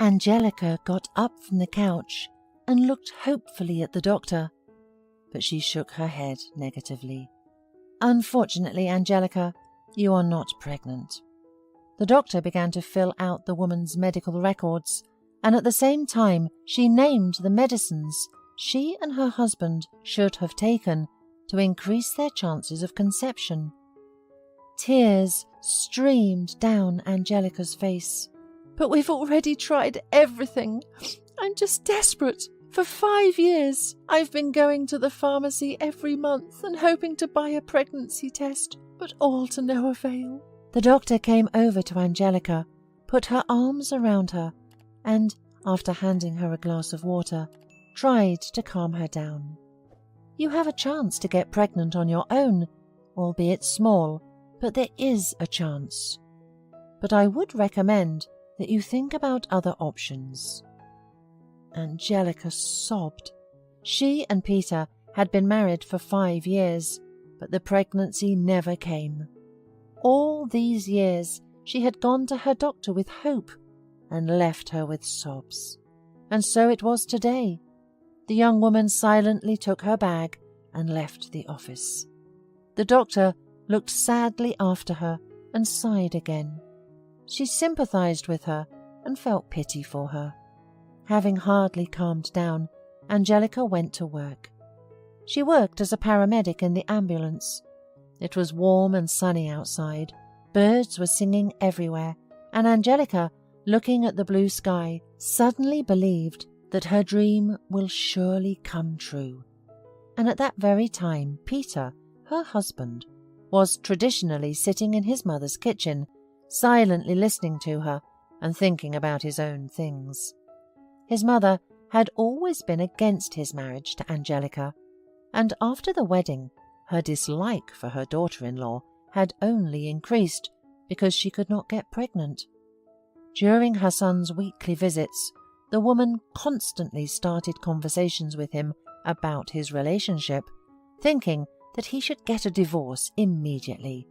Angelica got up from the couch and looked hopefully at the doctor, but she shook her head negatively. Unfortunately, Angelica, you are not pregnant. The doctor began to fill out the woman's medical records, and at the same time she named the medicines she and her husband should have taken to increase their chances of conception. Tears streamed down Angelica's face. But we've already tried everything. I'm just desperate. For 5 years, I've been going to the pharmacy every month and hoping to buy a pregnancy test, but all to no avail. The doctor came over to Angelica, put her arms around her, and, after handing her a glass of water, tried to calm her down. You have a chance to get pregnant on your own, albeit small, but there is a chance. But I would recommend that you think about other options. Angelica sobbed. She and Peter had been married for 5 years, but the pregnancy never came. All these years she had gone to her doctor with hope and left her with sobs. And so it was today. The young woman silently took her bag and left the office. The doctor looked sadly after her and sighed again. She sympathized with her and felt pity for her. Having hardly calmed down, Angelica went to work. She worked as a paramedic in the ambulance. It was warm and sunny outside. Birds were singing everywhere, and Angelica, looking at the blue sky, suddenly believed that her dream will surely come true. And at that very time, Peter, her husband, was traditionally sitting in his mother's kitchen, silently listening to her and thinking about his own things. His mother had always been against his marriage to Angelica, and after the wedding, her dislike for her daughter-in-law had only increased because she could not get pregnant. During her son's weekly visits, the woman constantly started conversations with him about his relationship, thinking that he should get a divorce immediately.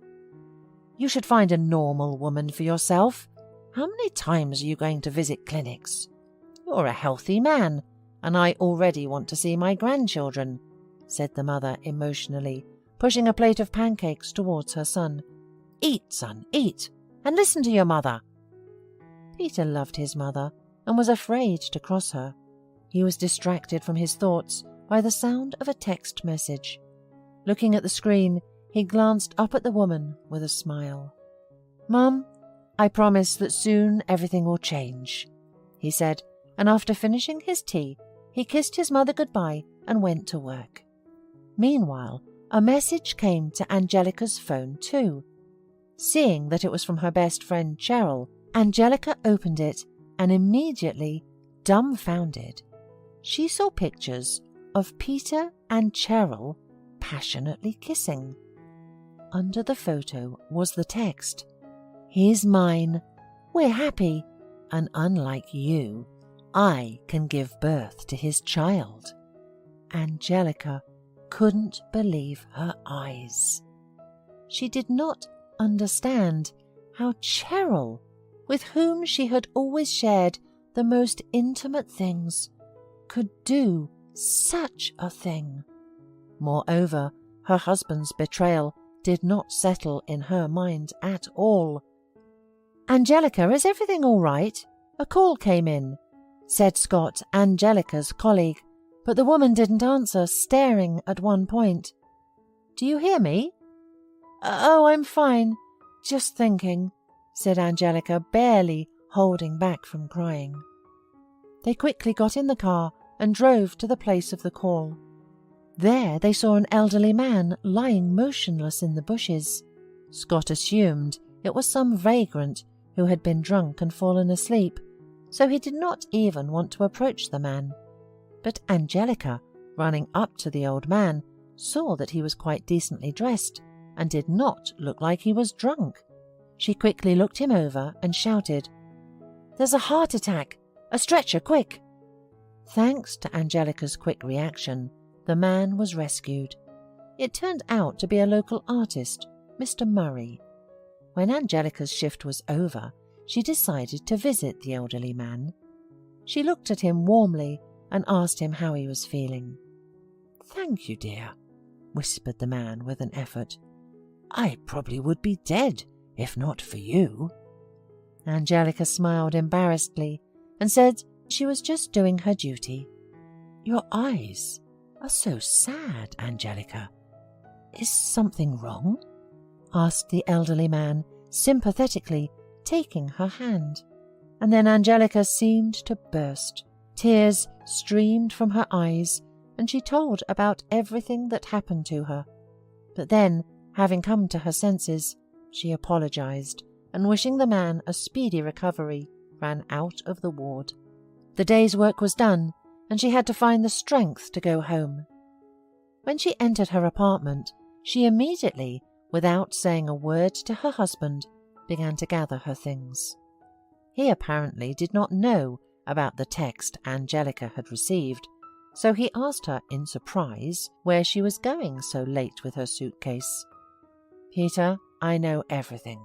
You should find a normal woman for yourself. How many times are you going to visit clinics? You're a healthy man, and I already want to see my grandchildren, said the mother emotionally, pushing a plate of pancakes towards her son. Eat, son, eat, and listen to your mother. Peter loved his mother and was afraid to cross her. He was distracted from his thoughts by the sound of a text message. Looking at the screen, he glanced up at the woman with a smile. Mum, I promise that soon everything will change, he said, and after finishing his tea, he kissed his mother goodbye and went to work. Meanwhile, a message came to Angelica's phone too. Seeing that it was from her best friend Cheryl, Angelica opened it and immediately, dumbfounded, she saw pictures of Peter and Cheryl passionately kissing. Under the photo was the text, He's mine, we're happy, and unlike you, I can give birth to his child. Angelica couldn't believe her eyes. She did not understand how Cheryl, with whom she had always shared the most intimate things, could do such a thing. Moreover, her husband's betrayal did not settle in her mind at all. Angelica, is everything all right? A call came in, said Scott, Angelica's colleague, but the woman didn't answer, staring at one point. Do you hear me? Oh, I'm fine. Just thinking, said Angelica, barely holding back from crying. They quickly got in the car and drove to the place of the call. There they saw an elderly man lying motionless in the bushes. Scott assumed it was some vagrant who had been drunk and fallen asleep, so he did not even want to approach the man. But Angelica, running up to the old man, saw that he was quite decently dressed and did not look like he was drunk. She quickly looked him over and shouted, There's a heart attack! A stretcher, quick! Thanks to Angelica's quick reaction, the man was rescued. It turned out to be a local artist, Mr. Murray. When Angelica's shift was over, she decided to visit the elderly man. She looked at him warmly and asked him how he was feeling. "Thank you, dear," whispered the man with an effort. "I probably would be dead if not for you." Angelica smiled embarrassedly and said she was just doing her duty. "Your eyes are so sad, Angelica. Is something wrong?" asked the elderly man sympathetically, taking her hand. And then Angelica seemed to burst. Tears streamed from her eyes, and she told about everything that happened to her. But then, having come to her senses, she apologized, and wishing the man a speedy recovery, ran out of the ward. The day's work was done, and she had to find the strength to go home. When she entered her apartment, she immediately, without saying a word to her husband, began to gather her things. He apparently did not know about the text Angelica had received, so he asked her in surprise where she was going so late with her suitcase. "Peter, I know everything.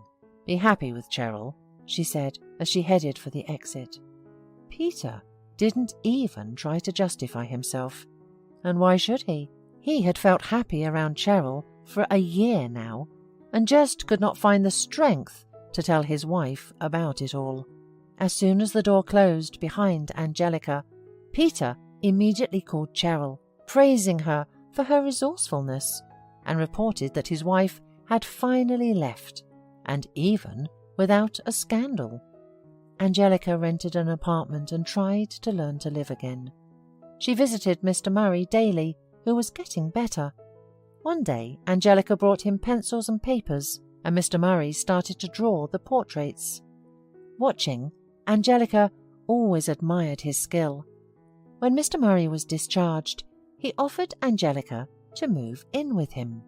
Be happy with Cheryl," she said as she headed for the exit. Peter didn't even try to justify himself. And why should he? He had felt happy around Cheryl for a year now, and just could not find the strength to tell his wife about it all. As soon as the door closed behind Angelica, Peter immediately called Cheryl, praising her for her resourcefulness, and reported that his wife had finally left, and even without a scandal. Angelica rented an apartment and tried to learn to live again. She visited Mr. Murray daily, who was getting better. One day, Angelica brought him pencils and papers, and Mr. Murray started to draw the portraits. Watching, Angelica always admired his skill. When Mr. Murray was discharged, he offered Angelica to move in with him.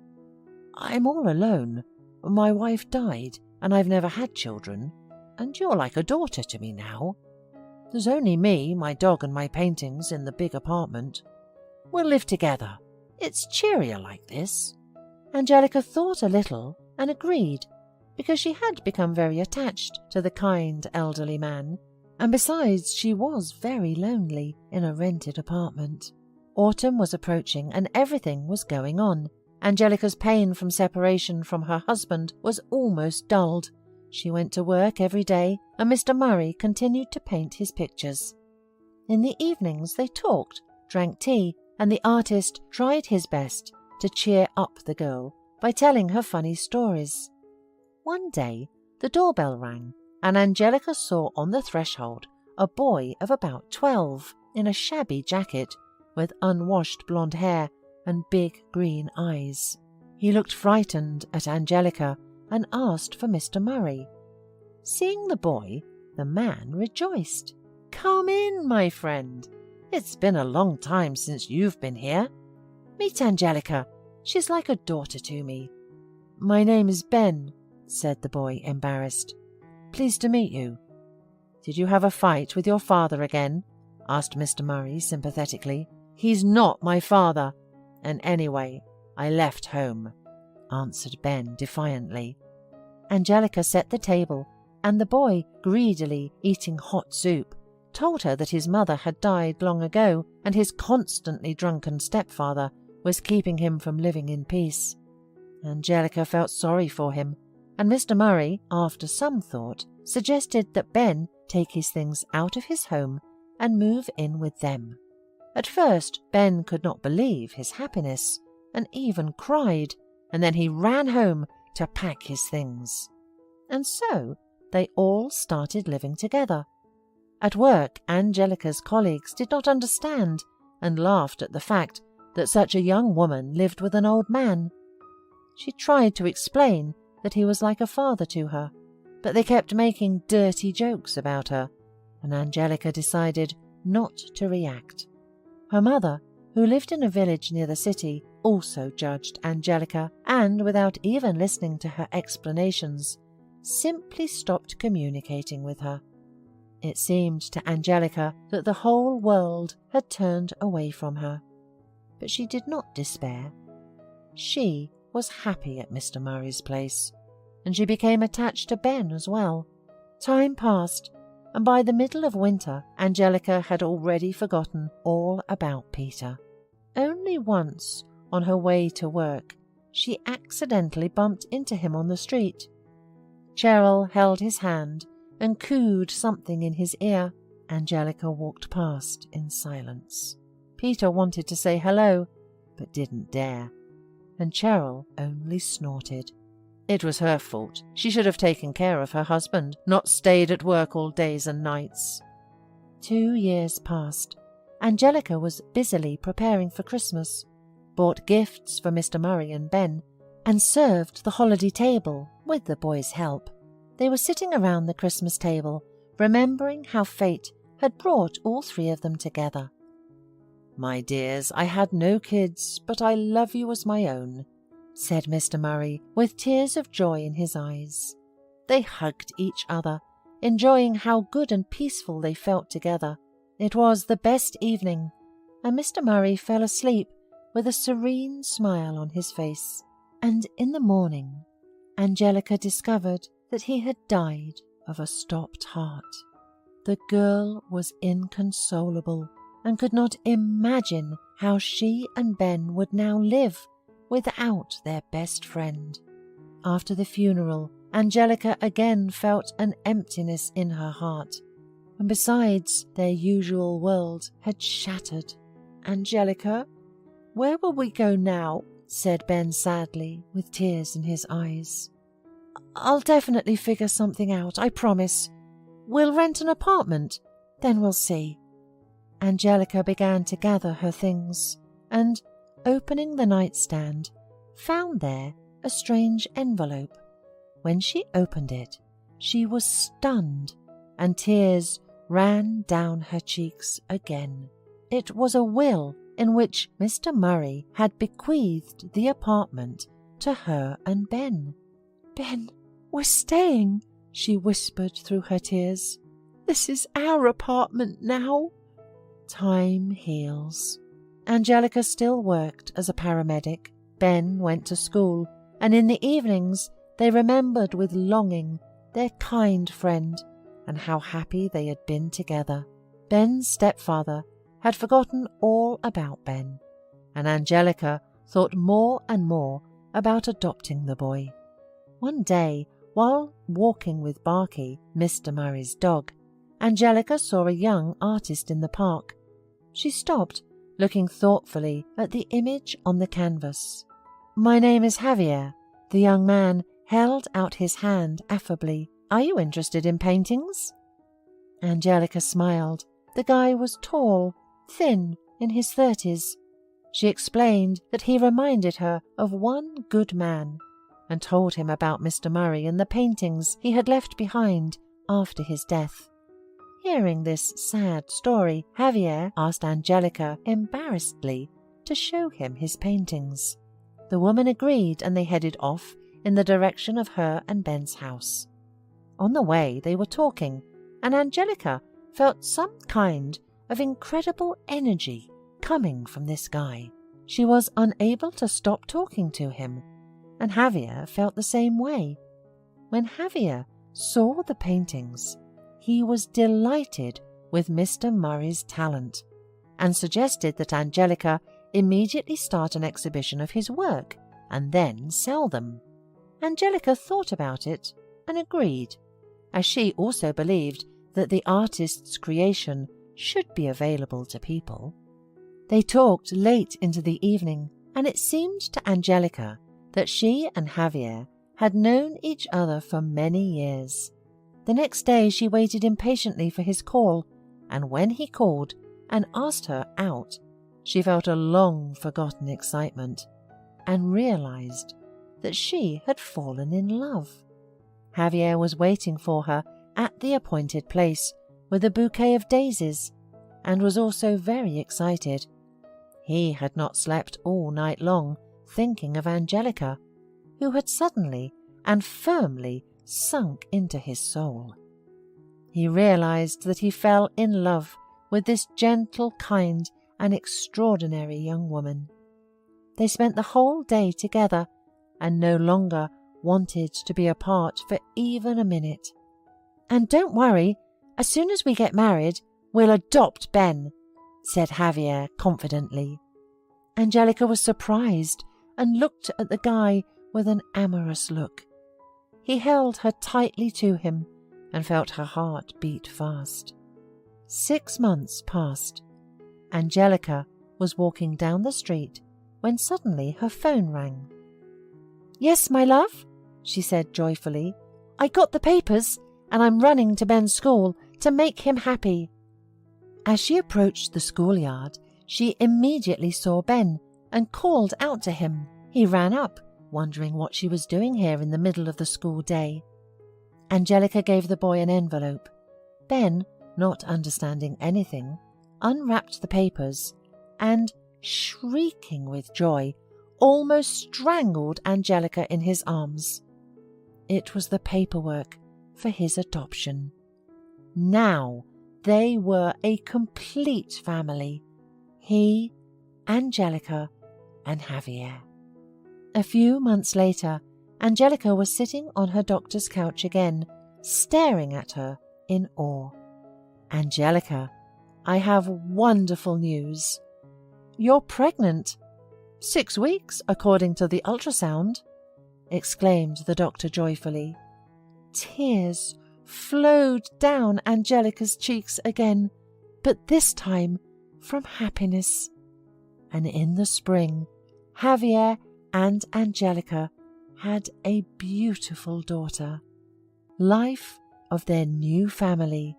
"I'm all alone. My wife died, and I've never had children, and you're like a daughter to me now. There's only me, my dog, and my paintings in the big apartment. We'll live together. It's cheerier like this." Angelica thought a little and agreed, because she had become very attached to the kind elderly man, and besides she was very lonely in a rented apartment. Autumn was approaching and everything was going on. Angelica's pain from separation from her husband was almost dulled. She went to work every day, and Mr. Murray continued to paint his pictures. In the evenings they talked, drank tea, and the artist tried his best to cheer up the girl by telling her funny stories. One day the doorbell rang, and Angelica saw on the threshold a boy of about 12 in a shabby jacket with unwashed blonde hair and big green eyes. He looked frightened at Angelica and asked for Mr. Murray. Seeing the boy, the man rejoiced. "Come in, my friend. It's been a long time since you've been here. Meet Angelica. She's like a daughter to me." "My name is Ben," said the boy, embarrassed. "Pleased to meet you." "Did you have a fight with your father again?" asked Mr. Murray sympathetically. "He's not my father. And anyway, I left home," answered Ben defiantly. Angelica set the table, and the boy, greedily eating hot soup, told her that his mother had died long ago and his constantly drunken stepfather was keeping him from living in peace. Angelica felt sorry for him, and Mr. Murray, after some thought, suggested that Ben take his things out of his home and move in with them. At first, Ben could not believe his happiness and even cried, and then he ran home to pack his things. And so they all started living together. At work, Angelica's colleagues did not understand and laughed at the fact that such a young woman lived with an old man. She tried to explain that he was like a father to her, but they kept making dirty jokes about her, and Angelica decided not to react. Her mother, who lived in a village near the city, also judged Angelica and, without even listening to her explanations, simply stopped communicating with her. It seemed to Angelica that the whole world had turned away from her. But she did not despair. She was happy at Mr. Murray's place, and she became attached to Ben as well. Time passed, and by the middle of winter, Angelica had already forgotten all about Peter. Only once, on her way to work, she accidentally bumped into him on the street. Cheryl held his hand and cooed something in his ear. Angelica walked past in silence. Peter wanted to say hello, but didn't dare, and Cheryl only snorted. It was her fault. She should have taken care of her husband, not stayed at work all days and nights. 2 years passed. Angelica was busily preparing for Christmas, bought gifts for Mr. Murray and Ben, and served the holiday table with the boys' help. They were sitting around the Christmas table, remembering how fate had brought all 3 of them together. "My dears, I had no kids, but I love you as my own," said Mr. Murray, with tears of joy in his eyes. They hugged each other, enjoying how good and peaceful they felt together. It was the best evening, and Mr. Murray fell asleep with a serene smile on his face. And in the morning, Angelica discovered that he had died of a stopped heart. The girl was inconsolable and could not imagine how she and Ben would now live without their best friend. After the funeral, Angelica again felt an emptiness in her heart, and besides, their usual world had shattered. "Angelica, where will we go now?" said Ben sadly, with tears in his eyes. "I'll definitely figure something out, I promise. We'll rent an apartment, then we'll see." Angelica began to gather her things, and, opening the nightstand, found there a strange envelope. When she opened it, she was stunned, and tears ran down her cheeks again. It was a will in which Mr. Murray had bequeathed the apartment to her and Ben. "Ben, we're staying," she whispered through her tears. "This is our apartment now." Time heals. Angelica still worked as a paramedic. Ben went to school, and in the evenings they remembered with longing their kind friend and how happy they had been together. Ben's stepfather had forgotten all about Ben, and Angelica thought more and more about adopting the boy. One day, while walking with Barky, Mr. Murray's dog, Angelica saw a young artist in the park. She stopped, looking thoughtfully at the image on the canvas. "My name is Javier." The young man held out his hand affably. "Are you interested in paintings?" Angelica smiled. The guy was tall, thin, in his 30s. She explained that he reminded her of one good man, and told him about Mr. Murray and the paintings he had left behind after his death. Hearing this sad story, Javier asked Angelica embarrassedly to show him his paintings. The woman agreed, and they headed off in the direction of her and Ben's house. On the way they were talking, and Angelica felt some kind of incredible energy coming from this guy. She was unable to stop talking to him, and Javier felt the same way. When Javier saw the paintings, he was delighted with Mr. Murray's talent and suggested that Angelica immediately start an exhibition of his work and then sell them. Angelica thought about it and agreed, as she also believed that the artist's creation should be available to people. They talked late into the evening, and it seemed to Angelica that she and Javier had known each other for many years. The next day she waited impatiently for his call, and when he called and asked her out, she felt a long-forgotten excitement and realized that she had fallen in love. Javier was waiting for her at the appointed place with a bouquet of daisies and was also very excited. He had not slept all night long thinking of Angelica, who had suddenly and firmly sunk into his soul. He realized that he fell in love with this gentle, kind, and extraordinary young woman. They spent the whole day together and no longer wanted to be apart for even a minute. "And don't worry, As soon as we get married, we'll adopt Ben," said Javier confidently. Angelica was surprised and looked at the guy with an amorous look. He held her tightly to him and felt her heart beat fast. 6 months passed. Angelica was walking down the street when suddenly her phone rang. "Yes, my love," she said joyfully. "I got the papers and I'm running to Ben's school to make him happy." As she approached the schoolyard, she immediately saw Ben and called out to him. He ran up, wondering what she was doing here in the middle of the school day. Angelica gave the boy an envelope. Ben, not understanding anything, unwrapped the papers and, shrieking with joy, almost strangled Angelica in his arms. It was the paperwork for his adoption. Now they were a complete family. He, Angelica, and Javier. A few months later, Angelica was sitting on her doctor's couch again, staring at her in awe. "Angelica, I have wonderful news. You're pregnant. 6 weeks, according to the ultrasound," exclaimed the doctor joyfully. Tears flowed down Angelica's cheeks again, but this time from happiness. And in the spring, Javier and Angelica had a beautiful daughter. Life of their new family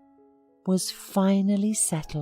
was finally settled.